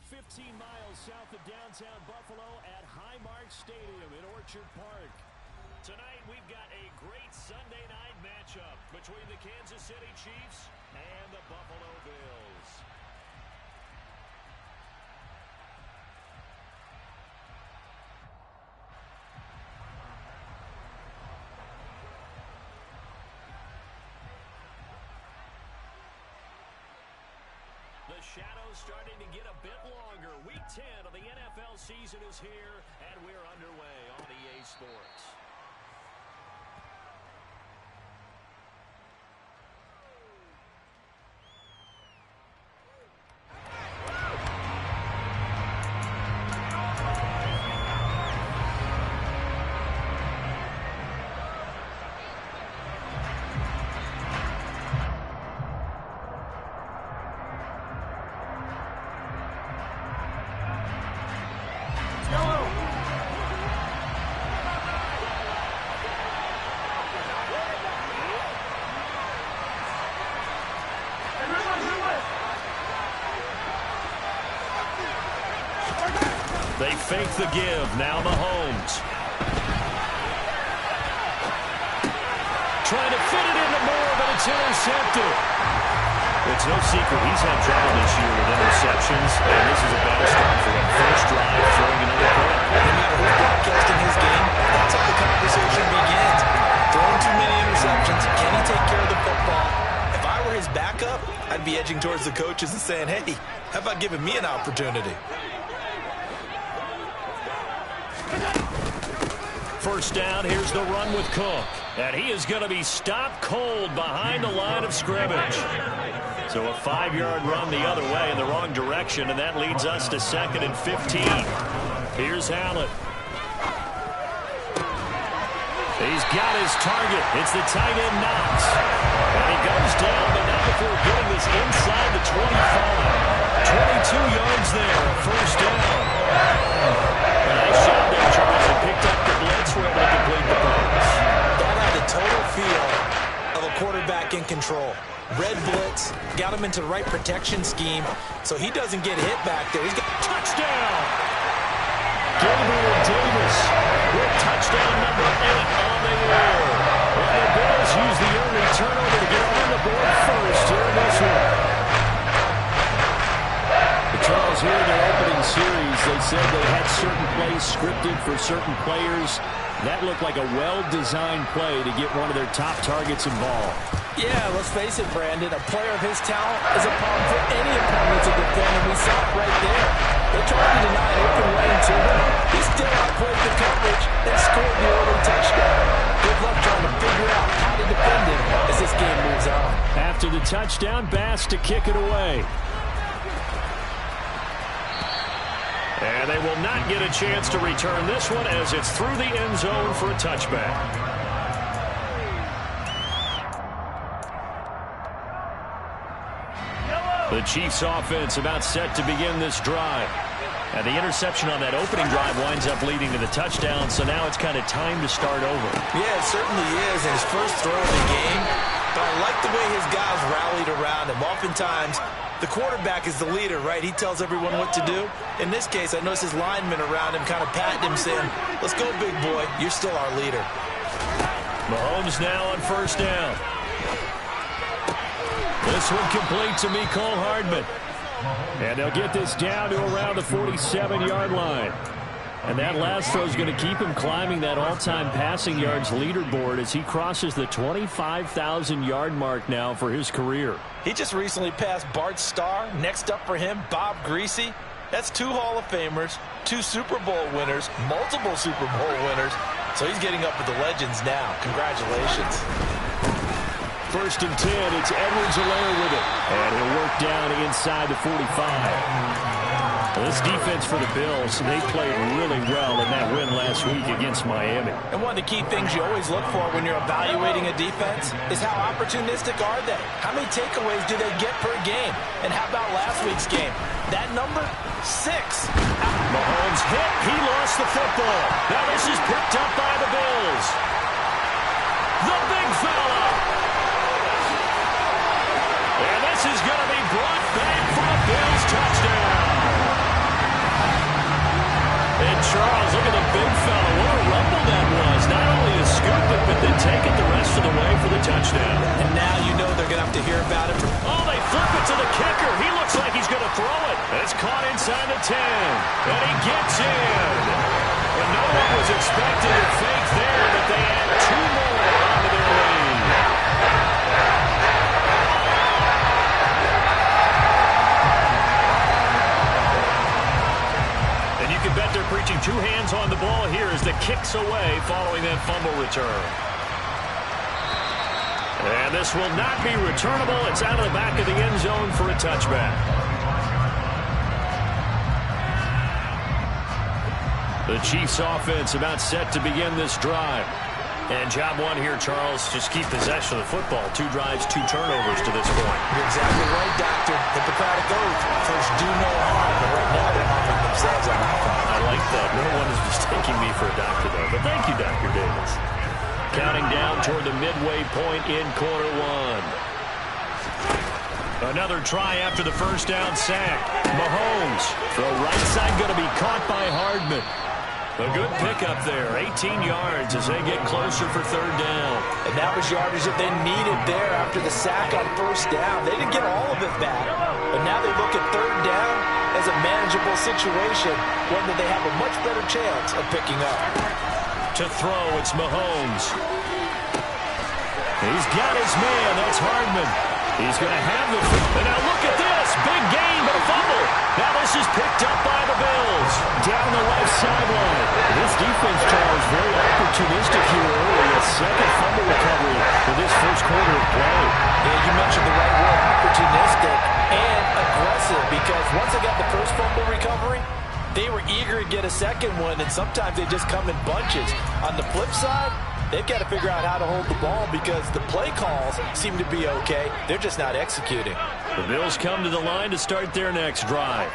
15 miles south of downtown Buffalo at Highmark Stadium in Orchard Park. Tonight we've got a great Sunday night matchup between the Kansas City Chiefs and the Buffalo Bills. The shadow's starting to get a bit longer. Week 10 of the NFL season is here, and we're underway on EA Sports. They fake the give. Now Mahomes. Trying to fit it into Moore, but it's intercepted. It's no secret he's had trouble this year with interceptions, and this is a bad start for him. First drive, throwing another pick. No matter who's broadcasting his game, that's how the conversation begins. Throwing too many interceptions. Can he take care of the football? If I were his backup, I'd be edging towards the coaches and saying, hey, how about giving me an opportunity? First down, here's the run with Cook. And he is going to be stopped cold behind the line of scrimmage. So a 5-yard run the other way in the wrong direction, and that leads us to 2nd and 15. Here's Allen. He's got his target. It's the tight end Knox. And he goes down, but not before getting this inside the 25. 22 yards there, first down. Nice shot there, Charles. He picked up the blitz. We're able to complete the pass. That had the total feel of a quarterback in control. Red blitz, got him into the right protection scheme, so he doesn't get hit back there. He's got touchdown. Gabriel Davis with touchdown number 8 on the year. And the Bills use the early turnover to get on the board first here in this one. Charles, here in their opening series, they said they had certain plays scripted for certain players. That looked like a well-designed play to get one of their top targets involved. Yeah, let's face it, Brandon. A player of his talent is a problem for any opponent to defend, and we saw it right there. They tried to deny an open lane to him. He still outplayed the coverage and scored the early touchdown. Good luck trying to figure out how to defend him as this game moves on. After the touchdown, Bass to kick it away. And they will not get a chance to return this one as it's through the end zone for a touchback. The Chiefs offense about set to begin this drive. And the interception on that opening drive winds up leading to the touchdown, so now it's kind of time to start over. Yeah, it certainly is, and his first throw of the game. But I like the way his guys rallied around him. Oftentimes, the quarterback is the leader, right? He tells everyone what to do. In this case, I noticed his linemen around him kind of patting him, saying, let's go, big boy. You're still our leader. Mahomes now on first down. This one complete to Mecole Hardman. And they'll get this down to around the 47-yard line. And that last throw is going to keep him climbing that all-time passing yards leaderboard as he crosses the 25,000-yard mark now for his career. He just recently passed Bart Starr. Next up for him, Bob Greasy. That's 2 Hall of Famers, 2 Super Bowl winners, multiple Super Bowl winners. So he's getting up with the legends now. Congratulations. First and 10, it's Edwards-Helaire with it. And he'll work down inside the 45. This defense for the Bills, they played really well in that win last week against Miami. And one of the key things you always look for when you're evaluating a defense is how opportunistic are they? How many takeaways do they get per game? And how about last week's game? That number, 6. Mahomes hit. He lost the football. Now this is picked up by the Bills. The big fella. And this is going to be brought back for a Bills touchdown. Charles, look at the big fella. What a rumble that was. Not only to scoop it, but then take it the rest of the way for the touchdown. And now you know they're going to have to hear about it. Oh, they flip it to the kicker. He looks like he's going to throw it. It's caught inside the 10. And he gets in. And no one was expecting a fake there, but they add 2 more onto their lead. And you can bet they're preaching 2 hands on the ball here as the kick's away following that fumble return. And this will not be returnable. It's out of the back of the end zone for a touchback. The Chiefs offense about set to begin this drive. And job one here, Charles, just keep possession of the football. 2 drives, 2 turnovers to this point. You're exactly right, Doctor. Hippocratic oath. First, do no harm. But right now, they're harming themselves on that front. I like that. No one is mistaking me for a doctor, though. But thank you, Dr. Davis. Counting down toward the midway point in quarter 1. Another try after the first down sack. Mahomes, throw right side going to be caught by Hardman. A good pickup there, 18 yards as they get closer for 3rd down. And that was yardage that they needed there after the sack on first down. They didn't get all of it back, but now they look at 3rd down as a manageable situation, one that they have a much better chance of picking up. To throw, it's Mahomes. He's got his man, that's Hardman. He's going to have the... And now look at this, big gain, but a fumble. Now this is picked up by the Bills. Down the left sideline. This defense, Charles, very opportunistic here early. A second fumble recovery for this first quarter of play. Yeah, you mentioned the right word, opportunistic and aggressive, because once they got the first fumble recovery, they were eager to get a second one, and sometimes they just come in bunches. On the flip side, they've got to figure out how to hold the ball because the play calls seem to be okay. They're just not executing. The Bills come to the line to start their next drive.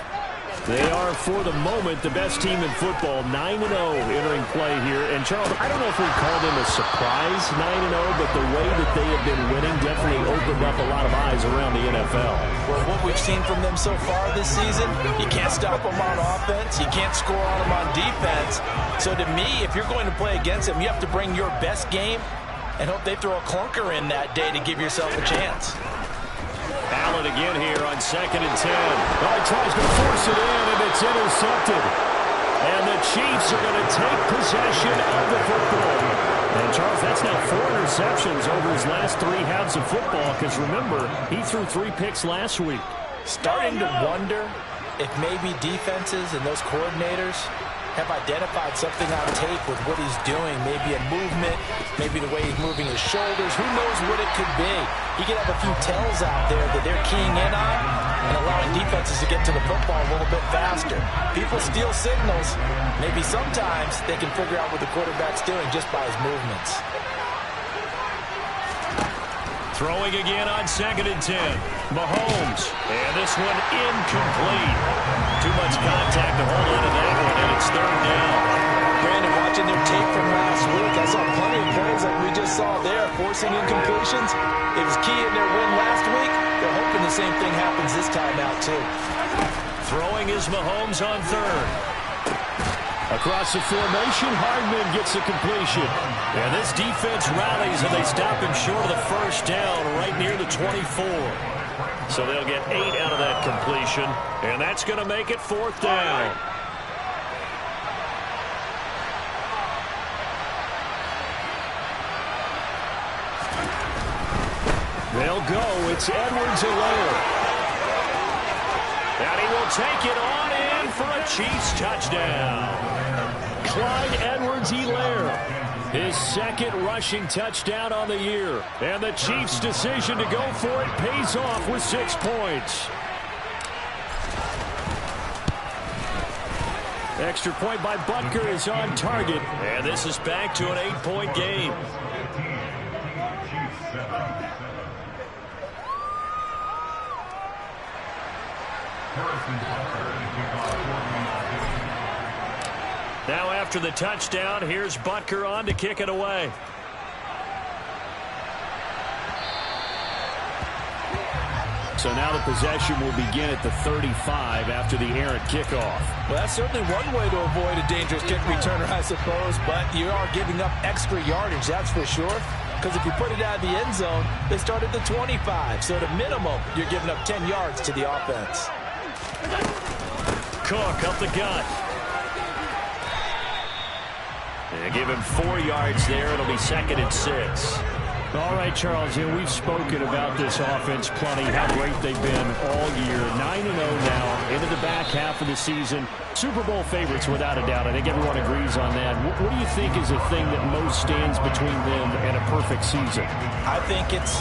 They are, for the moment, the best team in football, 9-0 entering play here. And, Charles, I don't know if we call them a surprise 9-0, but the way that they have been winning definitely opened up a lot of eyes around the NFL. Well, what we've seen from them so far this season, you can't stop them on offense. You can't score on them on defense. So, to me, if you're going to play against them, you have to bring your best game and hope they throw a clunker in that day to give yourself a chance. Allen again here on 2nd and 10. Well, he tries to force it in, and it's intercepted. And the Chiefs are going to take possession of the football. And, Charles, that's now 4 interceptions over his last 3 halves of football, because, remember, he threw 3 picks last week. Starting to wonder if maybe defenses and those coordinators have identified something on tape with what he's doing. Maybe a movement, maybe the way he's moving his shoulders. Who knows what it could be? He could have a few tells out there that they're keying in on and allowing defenses to get to the football a little bit faster. People steal signals. Maybe sometimes they can figure out what the quarterback's doing just by his movements. Throwing again on 2nd and 10. Mahomes. And this one incomplete. Too much contact to hold on to that one, and it's 3rd down. Brandon, watching their tape from last week, I saw plenty of plays like we just saw there, forcing incompletions. It was key in their win last week. They're hoping the same thing happens this time out, too. Throwing is Mahomes on 3rd. Across the formation, Hardman gets the completion. And this defense rallies, and they stop him short of the first down right near the 24. So they'll get 8 out of that completion, and that's going to make it 4th down. They'll go. It's Edwards-Helaire. And he will take it on in for a Chiefs touchdown. Clyde Edwards-Helaire. His 2nd rushing touchdown on the year. And the Chiefs' decision to go for it pays off with 6 points. Extra point by Butker is on target. And this is back to an 8-point game. Now after the touchdown, here's Butker on to kick it away. So now the possession will begin at the 35 after the errant kickoff. Well, that's certainly one way to avoid a dangerous kick returner, I suppose, but you are giving up extra yardage, that's for sure. Because if you put it out of the end zone, they start at the 25. So at a minimum, you're giving up 10 yards to the offense. Cook up the gut. And give him 4 yards there. It'll be 2nd and 6. All right, Charles, we've spoken about this offense plenty, how great they've been all year. 9-0 now, into the back half of the season. Super Bowl favorites, without a doubt. I think everyone agrees on that. What do you think is the thing that most stands between them and a perfect season? I think it's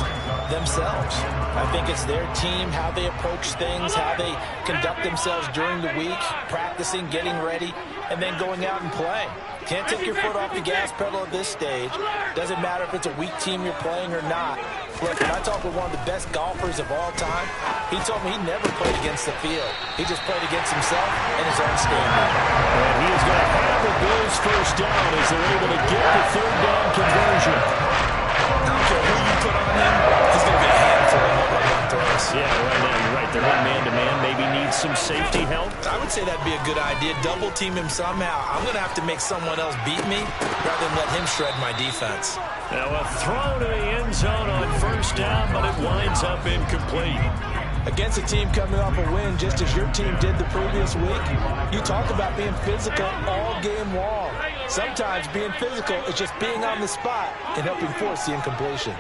themselves. I think it's their team, how they approach things, how they conduct themselves during the week, practicing, getting ready, and then going out and playing. Can't take your foot off the gas pedal at this stage. Doesn't matter if it's a weak team you're playing or not. Look, when I talk with one of the best golfers of all time, he told me he never played against the field. He just played against himself and his own standard. And he is going to have the Bills first down as they're able to get the 3rd down conversion. I don't care who you put on him. He's going to be a handful of run throws. Yeah, right now you're right. They're one man-to-man. Maybe needs some safety help. I would say that'd be a good idea. Double team him somehow. I'm going to have to make someone else beat me rather than let him shred my defense. Now a throw to the end zone on 1st down, but it winds up incomplete. Against a team coming off a win, just as your team did the previous week, you talk about being physical all game long. Sometimes being physical is just being on the spot and helping force the incompletion.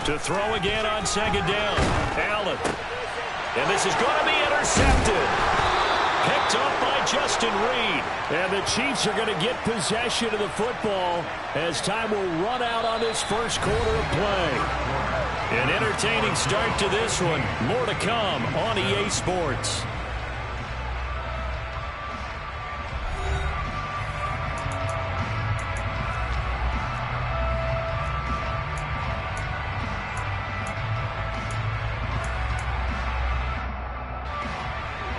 To throw again on 2nd down. Allen. And this is going to be intercepted. Picked up by Justin Reed. And the Chiefs are going to get possession of the football as time will run out on this 1st quarter of play. An entertaining start to this one. More to come on EA Sports.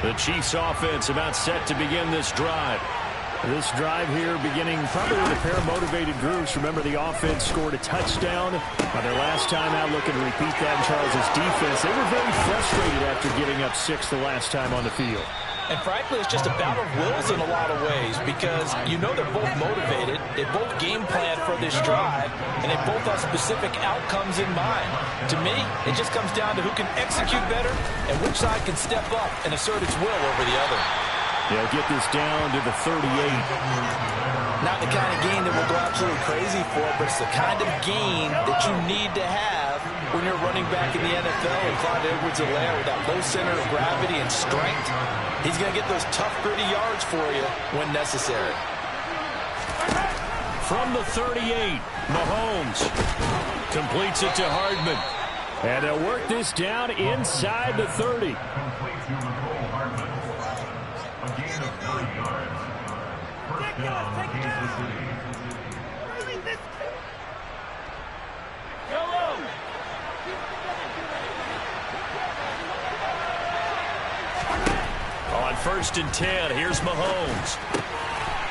The Chiefs offense about set to begin this drive. This drive here beginning probably with a pair of motivated groups. Remember, the offense scored a touchdown on their last time out, looking to repeat that in Charles's defense. They were very frustrated after giving up 6 the last time on the field. And frankly, it's just a battle of wills in a lot of ways because you know they're both motivated, they both game plan for this drive, and they both have specific outcomes in mind. To me, it just comes down to who can execute better and which side can step up and assert its will over the other. They'll get this down to the 38. Not the kind of gain that we'll go absolutely crazy for, but it's the kind of gain that you need to have when you're running back in the NFL and Clyde Edwards-Helaire with that low center of gravity and strength. He's going to get those tough, gritty yards for you when necessary. From the 38, Mahomes completes it to Hardman. And they'll work this down inside the 30. On 1st and 10, here's Mahomes.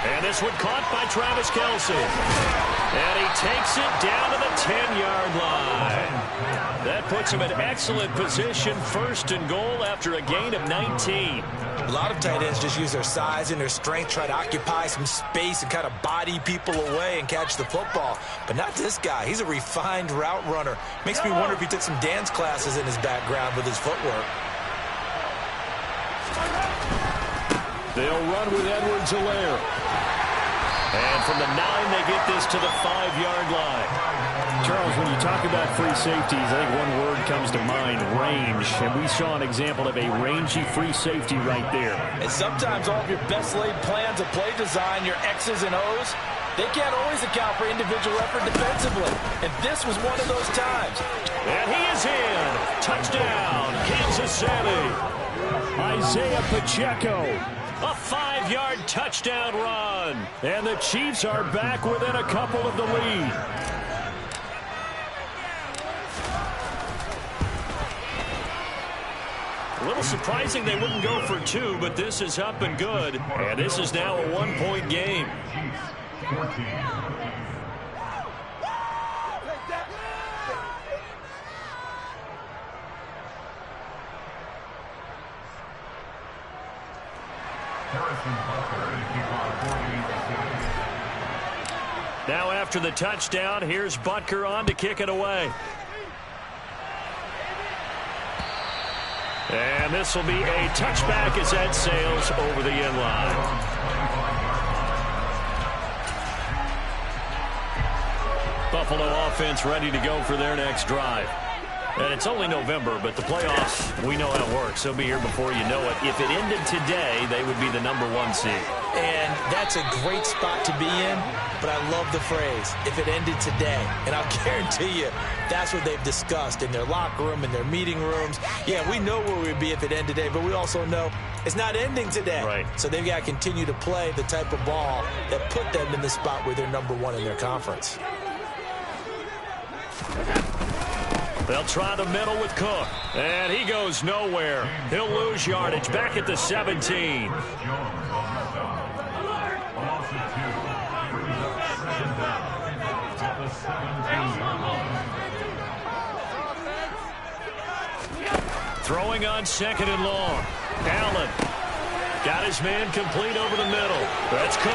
And this one caught by Travis Kelce. And he takes it down to the 10-yard line. That puts him in excellent position, 1st and goal after a gain of 19. A lot of tight ends just use their size and their strength, try to occupy some space and kind of body people away and catch the football. But not this guy. He's a refined route runner. Makes me wonder if he took some dance classes in his background with his footwork. They'll run with Edwards-Helaire. And from the 9, they get this to the 5-yard line. Charles, when you talk about free safeties, I think one word comes to mind, range. And we saw an example of a rangy free safety right there. And sometimes all of your best laid plans of play design, your X's and O's, they can't always account for individual effort defensively. And this was one of those times. And he is in. Touchdown, Kansas City. Isaiah Pacheco. A 5-yard touchdown run. And the Chiefs are back within a couple of the lead. A little surprising they wouldn't go for 2, but this is up and good. And this is now a 1-point game. Now after the touchdown, here's Butker on to kick it away. And this will be a touchback as that sails over the end line. Buffalo offense ready to go for their next drive. And it's only November, but the playoffs, we know how it works. They'll be here before you know it. If it ended today, they would be the #1 seed. And that's a great spot to be in, but I love the phrase, if it ended today. And I'll guarantee you, that's what they've discussed in their locker room, in their meeting rooms. Yeah, we know where we'd be if it ended today, but we also know it's not ending today. Right. So they've got to continue to play the type of ball that put them in the spot where they're #1 in their conference. They'll try the middle with Cook. And he goes nowhere. He'll lose yardage back at the 17. Throwing on 2nd and long. Allen got his man complete over the middle. That's Cook.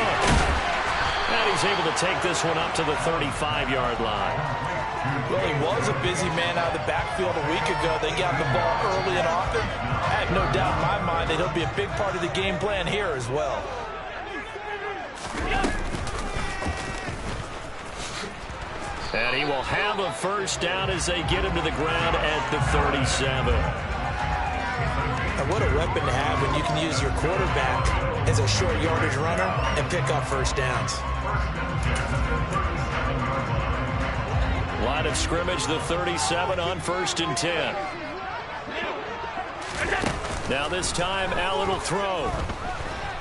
And he's able to take this one up to the 35-yard line. Well, he was a busy man out of the backfield a week ago. They got the ball early and often. I have no doubt in my mind that he'll be a big part of the game plan here as well. And he will have a first down as they get him to the ground at the 37. And what a weapon to have when you can use your quarterback as a short yardage runner and pick up first downs. Line of scrimmage, the 37 on 1st and 10. Now this time, Allen will throw.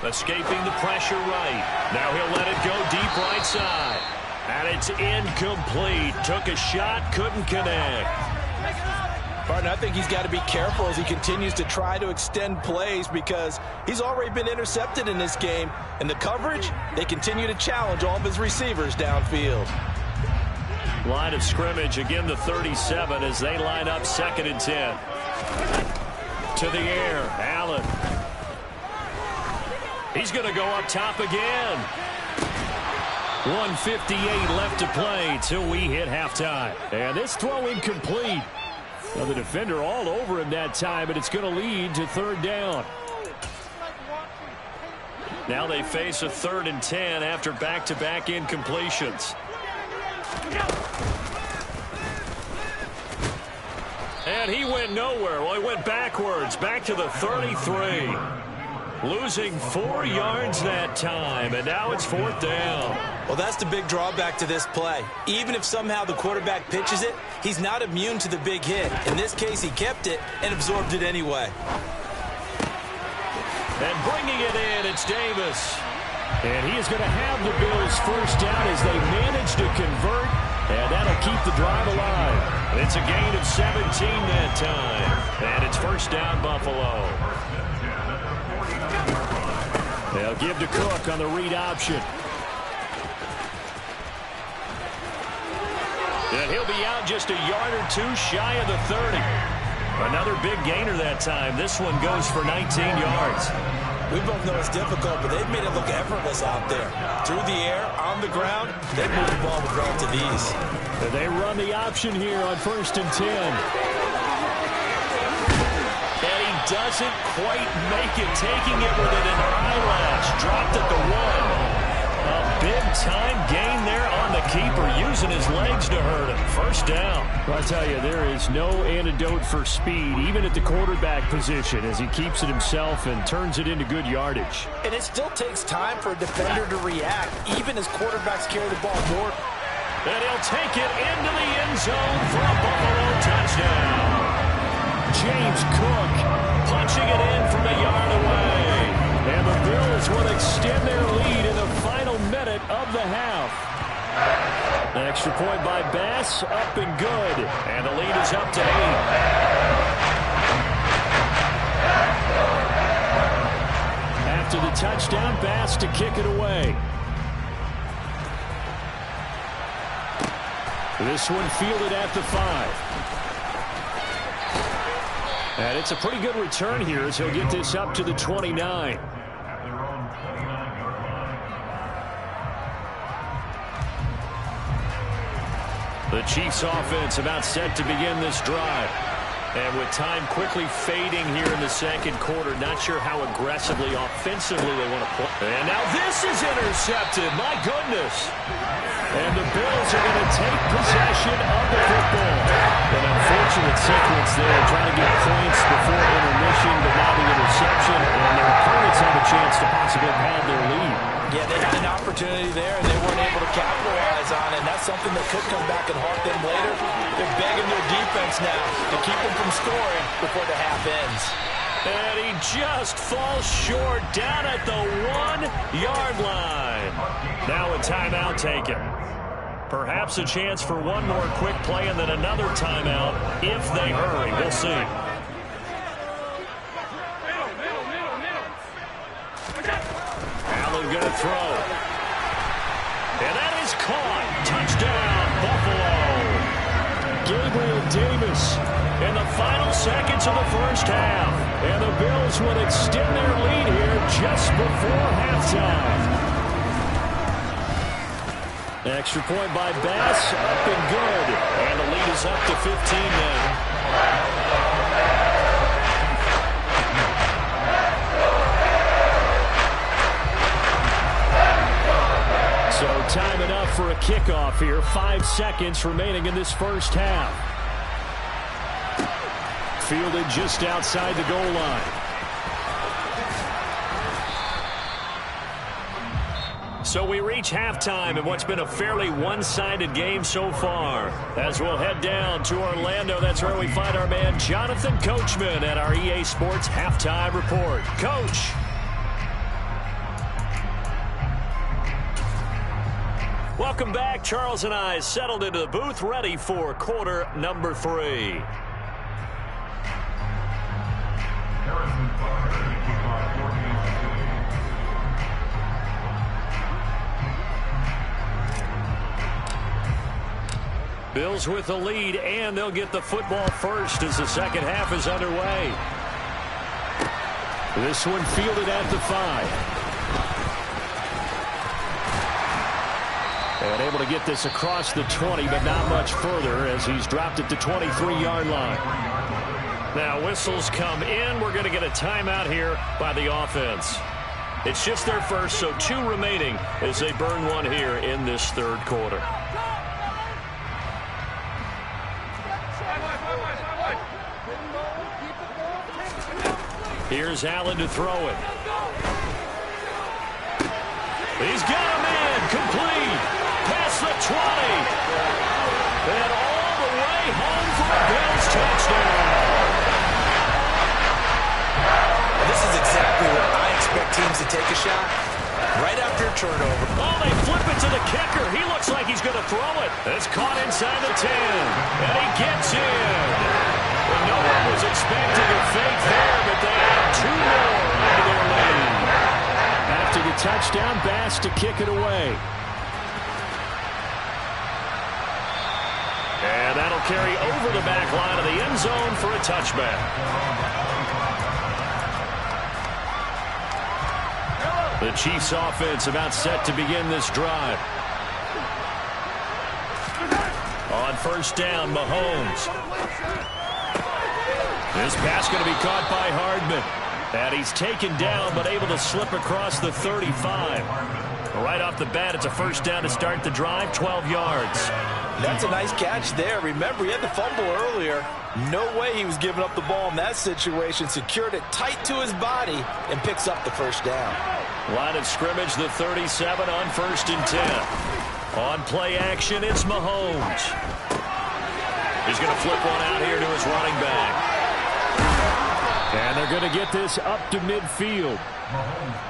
Escaping the pressure right. Now he'll let it go deep right side. And it's incomplete. Took a shot, couldn't connect. Partner, I think he's got to be careful as he continues to try to extend plays because he's already been intercepted in this game. And the coverage, they continue to challenge all of his receivers downfield. Line of scrimmage, again the 37 as they line up 2nd and 10. To the air, Allen. He's going to go up top again. 1:58 left to play till we hit halftime. And this throw incomplete. Well, the defender all over him that time, but it's going to lead to 3rd down. Now they face a 3rd and 10 after back-to-back incompletions. And he went nowhere. Well, he went backwards, back to the 33. Losing 4 yards that time, and now it's 4th down. Well, that's the big drawback to this play. Even if somehow the quarterback pitches it, he's not immune to the big hit. In this case, he kept it and absorbed it anyway. And bringing it in, it's Davis. And he is going to have the Bills first down as they manage to convert, and that'll keep the drive alive. It's a gain of 17 that time, and it's first down Buffalo. They'll give to Cook on the read option. And he'll be out just a yard or two shy of the 30. Another big gainer that time. This one goes for 19 yards. We both know it's difficult, but they've made it look effortless out there. Through the air, on the ground, they've moved the ball with relative ease. And they run the option here on 1st and 10. And he doesn't quite make it, taking it within an eyelash. Dropped at the 1. A big-time gain there on the keeper, using his legs to hurt him. First down. Well, I tell you, there is no antidote for speed, even at the quarterback position, as he keeps it himself and turns it into good yardage. And it still takes time for a defender to react, even as quarterbacks carry the ball more. And he'll take it into the end zone for a Buffalo touchdown. James Cook punching it in from a yard away. And the Bills will extend their lead in the final minute of the half. An extra point by Bass, up and good. And the lead is up to 8. After the touchdown, Bass to kick it away. This one fielded at the 5. And it's a pretty good return here as he'll get this up to the 29. Chiefs offense about set to begin this drive. And with time quickly fading here in the second quarter, not sure how aggressively, offensively they want to play. And now this is intercepted. My goodness. And the Bills are going to take possession of the football. An unfortunate sequence there, trying to get points before intermission, but now the interception, and their opponents have a chance to possibly pad their lead. Yeah, they had an opportunity there, and they weren't able to capitalize on it. And that's something that could come back and haunt them later. They're begging their defense now to keep them from scoring before the half ends. And he just falls short down at the 1-yard line. Now a timeout taken. Perhaps a chance for one more quick play and then another timeout if they hurry. We'll see. Allen going to throw. And that is caught. Touchdown, Buffalo. Gabriel Davis in the final seconds of the first half. And the Bills would extend their lead here just before halftime. Extra point by Bass, up and good. And the lead is up to 15 now. So time enough for a kickoff here. 5 seconds remaining in this first half. Fielded just outside the goal line. So we reach halftime in what's been a fairly one-sided game so far. As we'll head down to Orlando, that's where we find our man Jonathan Coachman at our EA Sports Halftime Report. Coach. Welcome back. Charles and I settled into the booth, ready for quarter number 3. Bills with the lead, and they'll get the football first as the second half is underway. This one fielded at the 5. And able to get this across the 20, but not much further as he's dropped it to 23-yard line. Now whistles come in. We're going to get a timeout here by the offense. It's just their first, so 2 remaining as they burn one here in this third quarter. Here's Allen to throw it. He's got a man complete. Past the 20. And all the way home for a Bills touchdown. This is exactly what I expect teams to take a shot. Right after a turnover. Oh, they flip it to the kicker. He looks like he's going to throw it. It's caught inside the 10. And he gets in. Well, no one was expecting a fake there, but they add 2 more into their lead. After the touchdown, Bass to kick it away. And that'll carry over the back line of the end zone for a touchback. The Chiefs offense about set to begin this drive. On first down, Mahomes. This pass going to be caught by Hardman. And he's taken down, but able to slip across the 35. Right off the bat, it's a first down to start the drive, 12 yards. That's a nice catch there. Remember, he had the fumble earlier. No way he was giving up the ball in that situation. Secured it tight to his body and picks up the first down. Line of scrimmage, the 37 on first and 10. On play action, it's Mahomes. He's going to flip one out here to his running back. And they're going to get this up to midfield.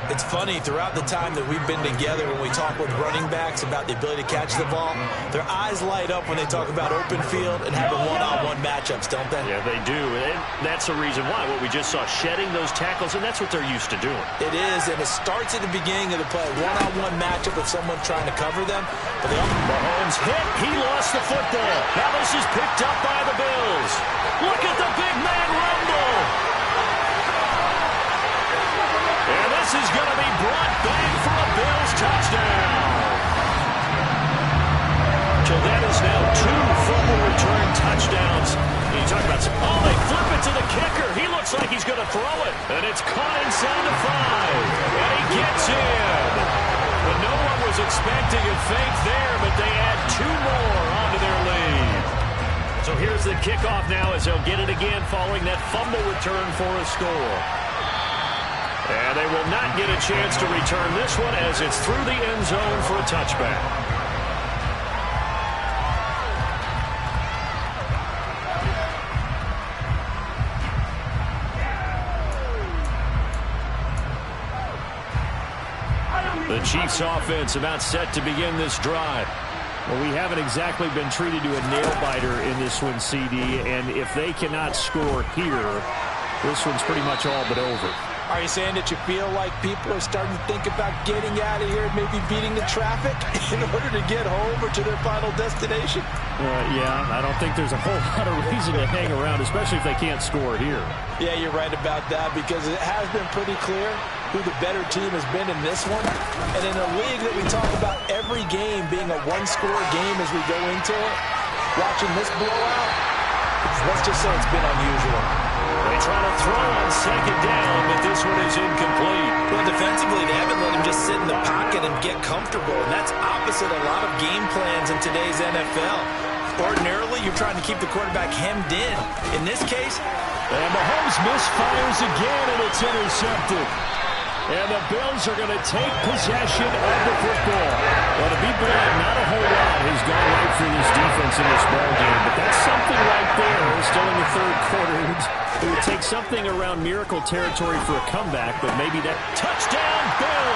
It's funny, throughout the time that we've been together, when we talk with running backs about the ability to catch the ball, their eyes light up when they talk about open field and having one-on-one matchups, don't they? Yeah, they do. And that's the reason why. What we just saw, shedding those tackles, and that's what they're used to doing. It is, and it starts at the beginning of the play. One-on-one matchup with someone trying to cover them. But Mahomes hit. He lost the football. Now this is picked up by the Bills. Look at the big man rumble. And this is going to be brought back for a Bills touchdown. So that is now 2 throw it, and it's caught inside the 5. And he gets in. But no one was expecting a fake there, but they add 2 more onto their lead. So here's the kickoff now as they'll get it again following that fumble return for a score. And they will not get a chance to return this one as it's through the end zone for a touchback. The Chiefs offense about set to begin this drive. Well, we haven't exactly been treated to a nail-biter in this one, CD, and if they cannot score here, this one's pretty much all but over. Are you saying that you feel like people are starting to think about getting out of here, maybe beating the traffic in order to get home or to their final destination? Yeah, I don't think there's a whole lot of reason to hang around, especially if they can't score here. Yeah, you're right about that because it has been pretty clear who the better team has been in this one. And in a league that we talk about every game being a one-score game as we go into it, watching this blowout, let's just say it's been unusual. They try to throw on second down, but this one is incomplete. Well, defensively, they haven't let him just sit in the pocket and get comfortable, and that's opposite a lot of game plans in today's NFL. Ordinarily, you're trying to keep the quarterback hemmed in. In this case, and Mahomes misfires again, and it's intercepted. And the Bills are going to take possession of the football. Well, to be blunt, not a whole lot has gone right for this defense in this ballgame, but that's something right there. Still in the third quarter. It would take something around miracle territory for a comeback, but maybe that touchdown Bills.